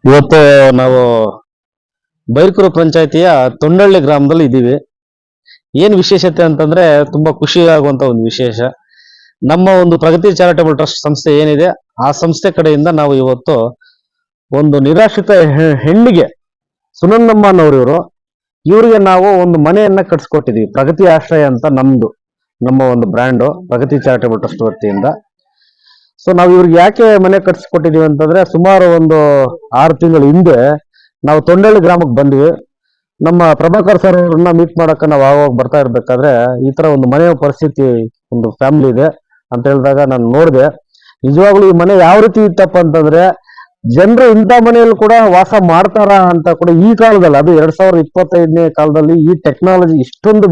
ಇವತ್ತು ನಾವು ಬೈರ್ಕೂರು ಪಂಚಾಯತಿಯ ತೊಂಡಳ್ಳಿ ಗ್ರಾಮದಲ್ಲಿ ಇದ್ದೀವಿ. ಏನ್ ವಿಶೇಷತೆ ಅಂತಂದ್ರೆ ತುಂಬಾ ಖುಷಿ ಆಗುವಂತ ಒಂದು ವಿಶೇಷ. ನಮ್ಮ ಒಂದು ಪ್ರಗತಿ ಚಾರಿಟಬಲ್ ಟ್ರಸ್ಟ್ ಸಂಸ್ಥೆ ಏನಿದೆ ಆ ಸಂಸ್ಥೆ ಕಡೆಯಿಂದ ನಾವು ಇವತ್ತು ಒಂದು ನಿರಾಶ್ರಿತ ಹೆಣ್ಣಿಗೆ ಸುನಂದಮ್ಮ ಅನ್ನೋರು ಇವರಿಗೆ ನಾವು ಒಂದು ಮನೆಯನ್ನ ಕಟ್ಸ್ಕೊಟ್ಟಿದೀವಿ. ಪ್ರಗತಿ ಆಶ್ರಯ ಅಂತ ನಮ್ಮ ಒಂದು ಬ್ರ್ಯಾಂಡು ಪ್ರಗತಿ ಚಾರಿಟಬಲ್ ಟ್ರಸ್ಟ್ ವತಿಯಿಂದ. ಸೊ ನಾವು ಇವ್ರಿಗೆ ಯಾಕೆ ಮನೆ ಕಟ್ಸ್ಕೊಟ್ಟಿದೀವಿ ಅಂತಂದ್ರೆ ಸುಮಾರು ಒಂದು 6 ತಿಂಗಳ ಹಿಂದೆ ನಾವು ತೊಂಡಳ್ಳಿ ಗ್ರಾಮಕ್ಕೆ ಬಂದ್ವಿ. ನಮ್ಮ ಪ್ರಭಾಕರ್ ಸರ್ ಅವ್ರನ್ನ ಮೀಟ್ ಮಾಡಕ್ಕೆ ನಾವು ಆವಾಗ ಬರ್ತಾ ಇರ್ಬೇಕಾದ್ರೆ ಈ ತರ ಒಂದು ಮನೆಯ ಪರಿಸ್ಥಿತಿ ಒಂದು ಫ್ಯಾಮಿಲಿ ಇದೆ ಅಂತ ಹೇಳಿದಾಗ ನಾನು ನೋಡಿದೆ. ನಿಜವಾಗ್ಲೂ ಈ ಮನೆ ಯಾವ ರೀತಿ ಇತ್ತಪ್ಪ ಅಂತಂದ್ರೆ ಜನರು ಇಂಥ ಮನೆಯಲ್ಲಿ ಕೂಡ ವಾಸ ಮಾಡ್ತಾರ ಅಂತ ಕೂಡ ಈ ಕಾಲದಲ್ಲಿ, ಅದು 2025ನೇ ಕಾಲದಲ್ಲಿ ಈ ಟೆಕ್ನಾಲಜಿ ಇಷ್ಟೊಂದು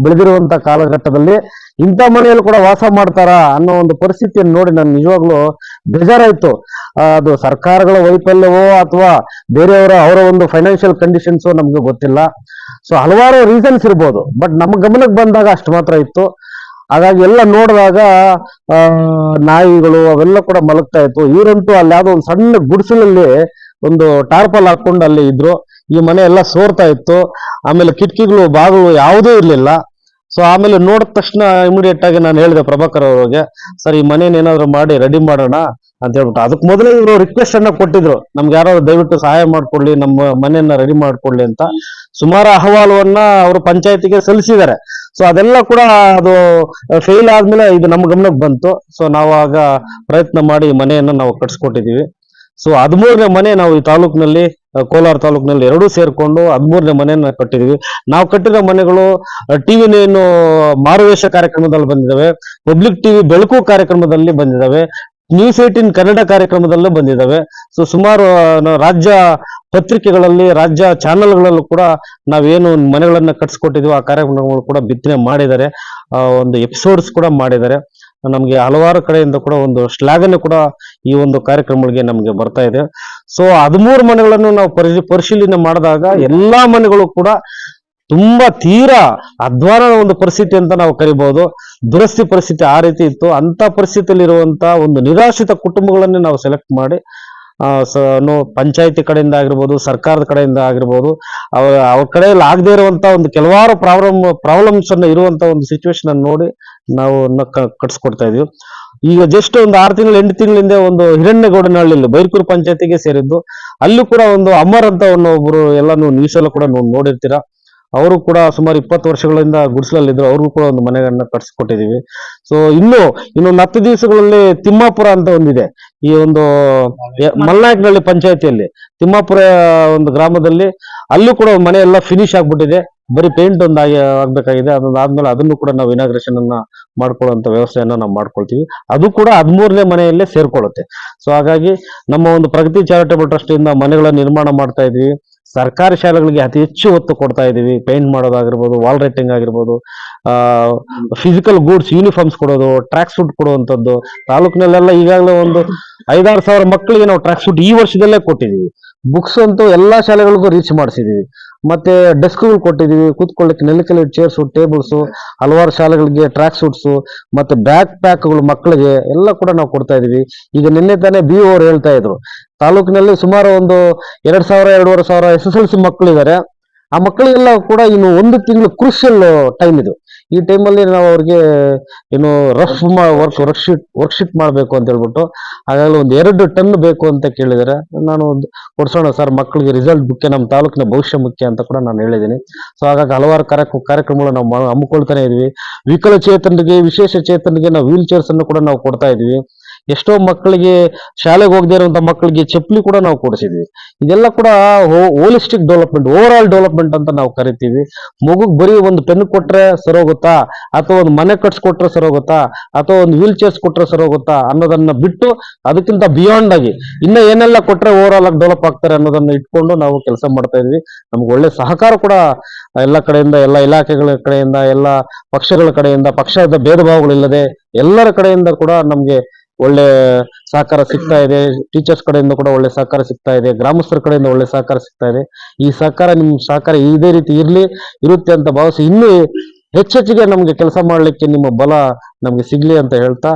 ಬೆಳೆದಿರುವಂತ ಕಾಲಘಟ್ಟದಲ್ಲಿ ಇಂಥ ಮನೆಯಲ್ಲಿ ಕೂಡ ವಾಸ ಮಾಡ್ತಾರ ಅನ್ನೋ ಒಂದು ಪರಿಸ್ಥಿತಿಯನ್ನು ನೋಡಿ ನಾನು ನಿಜವಾಗ್ಲೂ ಬೇಜಾರಾಯ್ತು. ಅದು ಸರ್ಕಾರಗಳ ವೈಫಲ್ಯವೋ ಅಥವಾ ಅವರ ಒಂದು ಫೈನಾನ್ಷಿಯಲ್ ಕಂಡೀಷನ್ಸ್ ನಮ್ಗೆ ಗೊತ್ತಿಲ್ಲ. ಸೊ ಹಲವಾರು ರೀಸನ್ಸ್ ಇರ್ಬೋದು, ಬಟ್ ನಮ್ಮ ಗಮನಕ್ಕೆ ಬಂದಾಗ ಅಷ್ಟು ಮಾತ್ರ ಇತ್ತು. ಹಾಗಾಗಿ ಎಲ್ಲ ನೋಡಿದಾಗ ನಾಯಿಗಳು ಅವೆಲ್ಲ ಕೂಡ ಮಲಗ್ತಾ ಇತ್ತು. ಇವರಂತೂ ಅಲ್ಲಿ ಯಾವ್ದೋ ಒಂದು ಸಣ್ಣ ಗುಡಿಸಲಲ್ಲಿ ಒಂದು ಟಾರ್ಪಲ್ ಹಾಕೊಂಡು ಅಲ್ಲಿ ಇದ್ರು. ಈ ಮನೆ ಎಲ್ಲ ಸೋರ್ತಾ ಇತ್ತು. ಆಮೇಲೆ ಕಿಟಕಿಗಳು ಬಾಗಿಲು ಯಾವುದೂ ಇರ್ಲಿಲ್ಲ. ಸೊ ಆಮೇಲೆ ನೋಡಿದ ತಕ್ಷಣ ಇಮಿಡಿಯೇಟ್ ಆಗಿ ನಾನು ಹೇಳಿದೆ ಪ್ರಭಾಕರ್ ಅವ್ರಿಗೆ, ಸರ್ ಈ ಮನೇನ ಏನಾದ್ರು ಮಾಡಿ ರೆಡಿ ಮಾಡೋಣ ಅಂತ ಹೇಳ್ಬಿಟ್ಟು. ಅದಕ್ಕೆ ಮೊದಲೇ ಇವರು ರಿಕ್ವೆಸ್ಟ್ ಅನ್ನ ಕೊಟ್ಟಿದ್ರು, ನಮ್ಗೆ ಯಾರಾದ್ರು ದಯವಿಟ್ಟು ಸಹಾಯ ಮಾಡ್ಕೊಡ್ಲಿ, ನಮ್ಮ ಮನೆಯನ್ನ ರೆಡಿ ಮಾಡ್ಕೊಡ್ಲಿ ಅಂತ. ಸುಮಾರು ಅಹವಾಲುವನ್ನ ಅವರು ಪಂಚಾಯತಿಗೆ ಸಲ್ಲಿಸಿದ್ದಾರೆ. ಸೊ ಅದೆಲ್ಲ ಕೂಡ ಅದು ಫೇಲ್ ಆದ್ಮೇಲೆ ಇದು ನಮ್ಮ ಗಮನಕ್ಕೆ ಬಂತು. ಸೊ ನಾವು ಆಗ ಪ್ರಯತ್ನ ಮಾಡಿ ಮನೆಯನ್ನ ನಾವು ಕಟ್ಸ್ಕೊಟ್ಟಿದೀವಿ. ಸೊ 13ನೇ ಮನೆ ನಾವು ಈ ತಾಲೂಕಿನಲ್ಲಿ, ಕೋಲಾರ ತಾಲೂಕಿನಲ್ಲಿ ಎರಡೂ ಸೇರ್ಕೊಂಡು 13ನೇ ಮನೆಯನ್ನ ಕಟ್ಟಿದೀವಿ. ನಾವು ಕಟ್ಟಿರೋ ಮನೆಗಳು ಟಿವಿ ನೇನು ಮಾರುವೇಷ ಕಾರ್ಯಕ್ರಮದಲ್ಲಿ ಬಂದಿದ್ದಾವೆ, ಪಬ್ಲಿಕ್ ಟಿವಿ ಬೆಳಕು ಕಾರ್ಯಕ್ರಮದಲ್ಲಿ ಬಂದಿದ್ದಾವೆ, ನ್ಯೂಸ್ 18 ಕನ್ನಡ ಕಾರ್ಯಕ್ರಮದಲ್ಲೂ ಬಂದಿದ್ದಾವೆ. ಸೊ ಸುಮಾರು ರಾಜ್ಯ ಪತ್ರಿಕೆಗಳಲ್ಲಿ, ರಾಜ್ಯ ಚಾನೆಲ್ಗಳಲ್ಲೂ ಕೂಡ ನಾವೇನು ಮನೆಗಳನ್ನ ಕಟ್ಸ್ಕೊಟ್ಟಿದ್ವಿ ಆ ಕಾರ್ಯಕ್ರಮಗಳು ಕೂಡ ಬಿತ್ತನೆ ಮಾಡಿದ್ದಾರೆ. ಒಂದು ಎಪಿಸೋಡ್ಸ್ ಕೂಡ ಮಾಡಿದ್ದಾರೆ. ನಮ್ಗೆ ಹಲವಾರು ಕಡೆಯಿಂದ ಕೂಡ ಒಂದು ಶ್ಲಾಘನೆ ಕೂಡ ಈ ಒಂದು ಕಾರ್ಯಕ್ರಮಗಳಿಗೆ ನಮ್ಗೆ ಬರ್ತಾ ಇದೆ. ಸೊ 13 ಮನೆಗಳನ್ನು ನಾವು ಪರಿಶೀಲನೆ ಮಾಡಿದಾಗ ಎಲ್ಲಾ ಮನೆಗಳು ಕೂಡ ತುಂಬಾ ತೀರಾ ಅಧ್ವಾನದ ಒಂದು ಪರಿಸ್ಥಿತಿ ಅಂತ ನಾವು ಕರಿಬಹುದು. ದುರಸ್ತಿ ಪರಿಸ್ಥಿತಿ ಆ ರೀತಿ ಇತ್ತು. ಅಂತ ಪರಿಸ್ಥಿತಿಯಲ್ಲಿ ಇರುವಂತ ಒಂದು ನಿರಾಶ್ರಿತ ಕುಟುಂಬಗಳನ್ನೇ ನಾವು ಸೆಲೆಕ್ಟ್ ಮಾಡಿ ಪಂಚಾಯತಿ ಕಡೆಯಿಂದ ಆಗಿರ್ಬೋದು, ಸರ್ಕಾರದ ಕಡೆಯಿಂದ ಆಗಿರ್ಬೋದು, ಅವ್ರ ಕಡೆಯಲ್ಲಿ ಆಗದೆ ಇರುವಂತ ಒಂದು ಕೆಲವಾರು ಪ್ರಾಬ್ಲಮ್ಸ್ ಅನ್ನ ಇರುವಂತ ಒಂದು ಸಿಚುವೇಶನ್ ಅನ್ನು ನೋಡಿ ನಾವು ಕಟ್ಸ್ಕೊಡ್ತಾ ಇದೀವಿ. ಈಗ ಜಸ್ಟ್ ಒಂದು 6 ತಿಂಗಳು 8 ತಿಂಗಳಿಂದ ಒಂದು ಹಿರಣ್ಯಗೌಡನಹಳ್ಳಿ ಬೈರ್ಕೂರು ಪಂಚಾಯತಿಗೆ ಸೇರಿದ್ದು. ಅಲ್ಲೂ ಕೂಡ ಒಂದು ಅಮರ್ ಅಂತ ಒಬ್ರು ಎಲ್ಲ ನ್ಯೂಸ್ ಎಲ್ಲ ಕೂಡ ನೋಡಿರ್ತೀರಾ. ಅವರು ಕೂಡ ಸುಮಾರು 20 ವರ್ಷಗಳಿಂದ ಗುಡಿಸಲಲ್ಲಿದ್ರು. ಅವ್ರಿಗೂ ಕೂಡ ಒಂದು ಮನೆಯನ್ನ ಕಟ್ಸ್ಕೊಟ್ಟಿದೀವಿ. ಸೊ ಇನ್ನೊಂದು 10 ದಿವಸಗಳಲ್ಲಿ ತಿಮ್ಮಾಪುರ ಅಂತ ಒಂದಿದೆ, ಈ ಒಂದು ಮಲ್ನಾಯಕನಹಳ್ಳಿ ಪಂಚಾಯತಿಯಲ್ಲಿ ತಿಮ್ಮಾಪುರ ಒಂದು ಗ್ರಾಮದಲ್ಲಿ. ಅಲ್ಲೂ ಕೂಡ ಮನೆ ಎಲ್ಲ ಫಿನಿಶ್ ಆಗ್ಬಿಟ್ಟಿದೆ, ಬರೀ ಪೇಂಟ್ ಒಂದು ಆಗ್ಬೇಕಾಗಿದೆ. ಅದಾದ್ಮೇಲೆ ಅದನ್ನು ಕೂಡ ನಾವು ಇನಾಗ್ರೇಷನ್ ಅನ್ನ ಮಾಡ್ಕೊಳ್ಳುವಂತ ವ್ಯವಸ್ಥೆಯನ್ನ ನಾವು ಮಾಡ್ಕೊಳ್ತೀವಿ. ಅದು ಕೂಡ 13ನೇ ಮನೆಯಲ್ಲೇ ಸೇರ್ಕೊಳ್ಳುತ್ತೆ. ಸೊ ಹಾಗಾಗಿ ನಮ್ಮ ಒಂದು ಪ್ರಗತಿ ಚಾರಿಟಬಲ್ ಟ್ರಸ್ಟ್ ಇಂದ ಮನೆಗಳ ನಿರ್ಮಾಣ ಮಾಡ್ತಾ ಇದೀವಿ. ಸರ್ಕಾರಿ ಶಾಲೆಗಳಿಗೆ ಅತಿ ಹೆಚ್ಚು ಒತ್ತು ಕೊಡ್ತಾ ಇದೀವಿ. ಪೇಂಟ್ ಮಾಡೋದಾಗಿರ್ಬೋದು, ವಾಲ್ ರೈಟಿಂಗ್ ಆಗಿರ್ಬೋದು, ಫಿಸಿಕಲ್ ಗೂಡ್ಸ್ ಯೂನಿಫಾರ್ಮ್ಸ್ ಕೊಡೋದು, ಟ್ರ್ಯಾಕ್ ಸೂಟ್ ಕೊಡುವಂತದ್ದು. ತಾಲೂಕಿನಲ್ಲೆಲ್ಲ ಈಗಾಗಲೇ ಒಂದು 5-6 ಸಾವಿರ ಮಕ್ಕಳಿಗೆ ನಾವು ಟ್ರ್ಯಾಕ್ ಸೂಟ್ ಈ ವರ್ಷದಲ್ಲೇ ಕೊಟ್ಟಿದೀವಿ. ಬುಕ್ಸ್ ಅಂತೂ ಎಲ್ಲಾ ಶಾಲೆಗಳಿಗೂ ರೀಚ್ ಮಾಡಿಸಿದೀವಿ. ಮತ್ತೆ ಡೆಸ್ಕ್ಗಳು ಕೊಟ್ಟಿದೀವಿ, ಕೂತ್ಕೊಳ್ಳಿಕ್ಕೆ ನೆಲಕಲ್ಲಿ ಚೇರ್ಸ್, ಟೇಬಲ್ಸ್, ಹಲವಾರು ಶಾಲೆಗಳಿಗೆ ಟ್ರ್ಯಾಕ್ ಸೂಟ್ಸ್ ಮತ್ತೆ ಬ್ಯಾಕ್ ಪ್ಯಾಕ್ಗಳು ಮಕ್ಕಳಿಗೆ ಎಲ್ಲ ಕೂಡ ನಾವು ಕೊಡ್ತಾ ಇದೀವಿ. ಈಗ ನಿನ್ನೆ ತಾನೇ BO ಅವ್ರು ಹೇಳ್ತಾ ಇದ್ರು, ತಾಲೂಕಿನಲ್ಲಿ ಸುಮಾರು ಒಂದು 2,000-2,500 SSLC ಮಕ್ಕಳಿದ್ದಾರೆ. ಆ ಮಕ್ಕಳಿಗೆಲ್ಲ ಕೂಡ ಇನ್ನು 1 ತಿಂಗಳು ಕ್ರೂಷಿಯಲ್ ಟೈಮ್ ಇದು. ಈ ಟೈಮಲ್ಲಿ ನಾವು ಅವ್ರಿಗೆ ಏನು ವರ್ಕ್ಶೀಟ್ ಮಾಡಬೇಕು ಅಂತ ಹೇಳ್ಬಿಟ್ಟು ಹಾಗಾಗಿ ಒಂದು 2 ಟನ್ ಬೇಕು ಅಂತ ಕೇಳಿದ್ದಾರೆ. ನಾನು ಕೊಡ್ಸೋಣ ಸರ್, ಮಕ್ಕಳಿಗೆ ರಿಸಲ್ಟ್ ಮುಖ್ಯ, ನಮ್ಮ ತಾಲೂಕಿನ ಭವಿಷ್ಯ ಮುಖ್ಯ ಅಂತ ಕೂಡ ನಾನು ಹೇಳಿದ್ದೀನಿ. ಸೊ ಹಾಗಾಗಿ ಹಲವಾರು ಕಾರ್ಯಕ್ರಮಗಳು ನಾವು ಹಮ್ಮಿಕೊಳ್ತಾನೆ ಇದೀವಿ. ವಿಕಲಚೇತನರಿಗೆ, ವಿಶೇಷ ಚೇತನರಿಗೆ ನಾವು ವೀಲ್ ಚೇರ್ಸ್ ಅನ್ನು ಕೂಡ ನಾವು ಕೊಡ್ತಾ ಇದೀವಿ. ಎಷ್ಟೋ ಮಕ್ಕಳಿಗೆ, ಶಾಲೆಗೆ ಹೋಗದೇ ಇರುವಂತ ಮಕ್ಕಳಿಗೆ ಚಪ್ಪಲಿ ಕೂಡ ನಾವು ಕೊಡಿಸಿದ್ವಿ. ಇದೆಲ್ಲ ಕೂಡ holistic development, over all development ಅಂತ ನಾವು ಕರಿತೀವಿ. ಮಗುಗ್ ಬರೀ ಒಂದು ಪೆನ್ ಕೊಟ್ರೆ ಸರೋಗುತ್ತಾ, ಅಥವಾ ಒಂದು ಮನೆ ಕಟ್ಸ್ಕೊಟ್ರೆ ಸರೋಗುತ್ತಾ, ಅಥವಾ ಒಂದು ವೀಲ್ ಚೇರ್ಸ್ ಕೊಟ್ರೆ ಸರೋಗುತ್ತಾ ಅನ್ನೋದನ್ನ ಬಿಟ್ಟು ಅದಕ್ಕಿಂತ ಬಿಯಾಂಡ್ ಆಗಿ ಇನ್ನ ಏನೆಲ್ಲ ಕೊಟ್ರೆ ಓವರ್ ಆಲ್ ಆಗಿ ಡೆವಲಪ್ ಆಗ್ತಾರೆ ಅನ್ನೋದನ್ನ ಇಟ್ಕೊಂಡು ನಾವು ಕೆಲಸ ಮಾಡ್ತಾ ಇದ್ವಿ. ನಮ್ಗೆ ಒಳ್ಳೆ ಸಹಕಾರ ಕೂಡ ಎಲ್ಲ ಕಡೆಯಿಂದ, ಎಲ್ಲ ಇಲಾಖೆಗಳ ಕಡೆಯಿಂದ, ಎಲ್ಲ ಪಕ್ಷಗಳ ಕಡೆಯಿಂದ, ಪಕ್ಷದ ಭೇದ ಭಾವಗಳಿಲ್ಲದೆ ಎಲ್ಲರ ಕಡೆಯಿಂದ ಕೂಡ ನಮ್ಗೆ ಒಳ್ಳೆ ಸಹಕಾರ ಸಿಗ್ತಾ ಇದೆ. ಟೀಚರ್ಸ್ ಕಡೆಯಿಂದ ಕೂಡ ಒಳ್ಳೆ ಸಹಕಾರ ಸಿಗ್ತಾ ಇದೆ, ಗ್ರಾಮಸ್ಥರ ಕಡೆಯಿಂದ ಒಳ್ಳೆ ಸಹಕಾರ ಸಿಗ್ತಾ ಇದೆ. ಈ ಸಹಕಾರ, ನಿಮ್ ಸಹಕಾರ ಇದೇ ರೀತಿ ಇರುತ್ತೆ ಅಂತ ಭಾವಿಸಿ ಇನ್ನೂ ಹೆಚ್ಚೆಚ್ಚಿಗೆ ನಮ್ಗೆ ಕೆಲಸ ಮಾಡ್ಲಿಕ್ಕೆ ನಿಮ್ಮ ಬಲ ನಮ್ಗೆ ಸಿಗ್ಲಿ ಅಂತ ಹೇಳ್ತಾ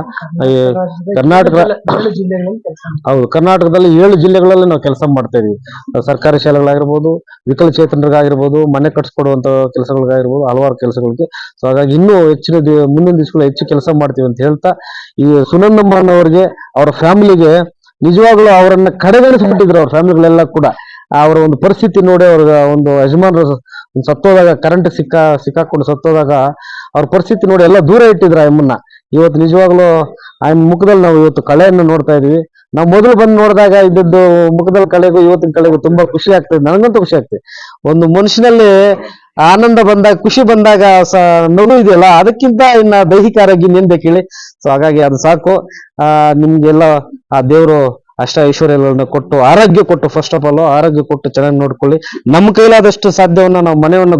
ಕರ್ನಾಟಕ ಹೌದು, ಕರ್ನಾಟಕದಲ್ಲಿ 7 ಜಿಲ್ಲೆಗಳಲ್ಲಿ ನಾವು ಕೆಲಸ ಮಾಡ್ತಾ ಇದೀವಿ. ಸರ್ಕಾರಿ ಶಾಲೆಗಳಾಗಿರ್ಬೋದು, ವಿಕಲಚೇತನರಿಗಾಗಿರ್ಬೋದು, ಮನೆ ಕಟ್ಸ್ಕೊಡುವಂತ ಕೆಲಸಗಳಿಗಾಗಿರ್ಬೋದು, ಹಲವಾರು ಕೆಲಸಗಳಿಗೆ. ಸೊ ಹಾಗಾಗಿ ಇನ್ನೂ ಹೆಚ್ಚಿನ ಮುಂದಿನ ದಿವಸಗಳು ಹೆಚ್ಚು ಕೆಲಸ ಮಾಡ್ತೀವಿ ಅಂತ ಹೇಳ್ತಾ, ಈ ಸುನಂದಮ್ಮನವರಿಗೆ, ಅವರ ಫ್ಯಾಮಿಲಿಗೆ ನಿಜವಾಗ್ಲೂ ಅವರನ್ನ ಕಡೆಗಣಿಸ್ಬಿಟ್ಟಿದ್ರು ಅವ್ರ ಫ್ಯಾಮಿಲಿಗಳೆಲ್ಲ ಕೂಡ. ಅವರ ಒಂದು ಪರಿಸ್ಥಿತಿ ನೋಡಿ, ಅವ್ರ ಒಂದು ಯಜಮಾನರು ಸತ್ತೋದಾಗ, ಕರೆಂಟ್ ಸಿಕ್ಕಾಕೊಂಡು ಸತ್ತೋದಾಗ ಅವ್ರ ಪರಿಸ್ಥಿತಿ ನೋಡಿ ಎಲ್ಲ ದೂರ ಇಟ್ಟಿದ್ರು ಆ ಅಮ್ಮನ್ನ. ಇವತ್ತು ನಿಜವಾಗ್ಲೂ ಆ ಮುಖದಲ್ಲಿ ನಾವು ಇವತ್ತು ಕಳೆಯನ್ನು ನೋಡ್ತಾ ಇದೀವಿ. ನಾವು ಮೊದಲು ಬಂದು ನೋಡಿದಾಗ ಇದ್ದದ್ದು ಮುಖದಲ್ಲಿ ಕಳೆಗೂ ಇವತ್ತಿನ ಕಳೆಗೂ ತುಂಬಾ ಖುಷಿ ಆಗ್ತದೆ. ನನಗಂತೂ ಖುಷಿ ಆಗ್ತದೆ. ಒಂದು ಮನುಷ್ಯನಲ್ಲಿ ಆನಂದ ಬಂದಾಗ, ಖುಷಿ ಬಂದಾಗ ನಗು ಇದೆಯಲ್ಲ, ಅದಕ್ಕಿಂತ ಇನ್ನ ದೈಹಿಕ ಆರೋಗ್ಯ ಇನ್ನೇನ್ ಬೇಕು ಹೇಳಿ. ಸೊ ಹಾಗಾಗಿ ಅದು ಸಾಕು. ನಿಮ್ಗೆಲ್ಲ ಆ ದೇವರು ಅಷ್ಟ ಐಶ್ವರ್ಯಗಳನ್ನ ಕೊಟ್ಟು, ಆರೋಗ್ಯ ಕೊಟ್ಟು, ಫಸ್ಟ್ ಆಫ್ ಆಲ್ ಆರೋಗ್ಯ ಕೊಟ್ಟು ಚೆನ್ನಾಗಿ ನೋಡ್ಕೊಳ್ಳಿ. ನಮ್ಮ ಕೈಲಾದಷ್ಟು ಸಾಧ್ಯವನ್ನ ನಾವು ಮನೆಯನ್ನ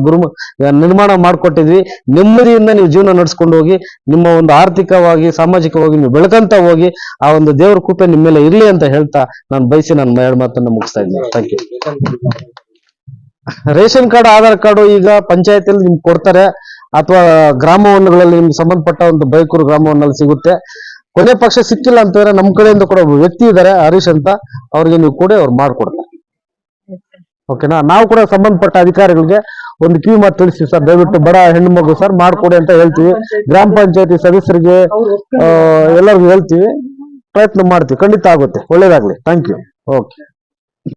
ನಿರ್ಮಾಣ ಮಾಡ್ಕೊಟ್ಟಿದ್ವಿ. ನೆಮ್ಮದಿಯಿಂದ ನೀವು ಜೀವನ ನಡೆಸ್ಕೊಂಡು ಹೋಗಿ, ನಿಮ್ಮ ಒಂದು ಆರ್ಥಿಕವಾಗಿ, ಸಾಮಾಜಿಕವಾಗಿ ನೀವು ಬೆಳಕಂತ ಹೋಗಿ, ಆ ಒಂದು ದೇವ್ರ ಕೃಪೆ ನಿಮ್ಮ ಮೇಲೆ ಇರ್ಲಿ ಅಂತ ಹೇಳ್ತಾ ನಾನು ಬಯಸಿ ನನ್ನ 2 ಮಾತನ್ನ ಮುಗಿಸ್ತಾ ಇದ್ದೀನಿ. Thank you. Ration card, Aadhaar card ಈಗ ಪಂಚಾಯತಿಯಲ್ಲಿ ನಿಮ್ಗೆ ಕೊಡ್ತಾರೆ, ಅಥವಾ ಗ್ರಾಮವನಗಳಲ್ಲಿ ನಿಮ್ಗೆ ಸಂಬಂಧಪಟ್ಟ ಒಂದು ಬೈಕೂರು ಗ್ರಾಮವನಲ್ಲಿ ಸಿಗುತ್ತೆ. ಕೊನೆ ಪಕ್ಷ ಸಿಕ್ಕಿಲ್ಲ ಅಂತಂದ್ರೆ ನಮ್ಮ ಕಡೆಯಿಂದ ಕೂಡ ಒಬ್ಬ ವ್ಯಕ್ತಿ ಇದ್ದಾರೆ, ಹರೀಶ್ ಅಂತ, ಅವ್ರಿಗೆ ನೀವು ಕೂಡ ಅವ್ರು ಮಾಡ್ಕೊಡ್ತಾರೆ. ಓಕೆನಾ? ನಾವು ಕೂಡ ಸಂಬಂಧಪಟ್ಟ ಅಧಿಕಾರಿಗಳಿಗೆ ಒಂದು ಕಿವಿ ಮಾತು ತಿಳಿಸ್ತೀವಿ ಸರ್, ದಯವಿಟ್ಟು ಬಡ ಹೆಣ್ಣು ಮಗು ಸರ್ ಮಾಡ್ಕೊಡಿ ಅಂತ ಹೇಳ್ತೀವಿ. ಗ್ರಾಮ ಪಂಚಾಯತಿ ಸದಸ್ಯರಿಗೆ ಎಲ್ಲರಿಗೂ ಹೇಳ್ತೀವಿ, ಪ್ರಯತ್ನ ಮಾಡ್ತೀವಿ. ಖಂಡಿತ ಆಗುತ್ತೆ. ಒಳ್ಳೇದಾಗ್ಲಿ. Thank you. ಓಕೆ.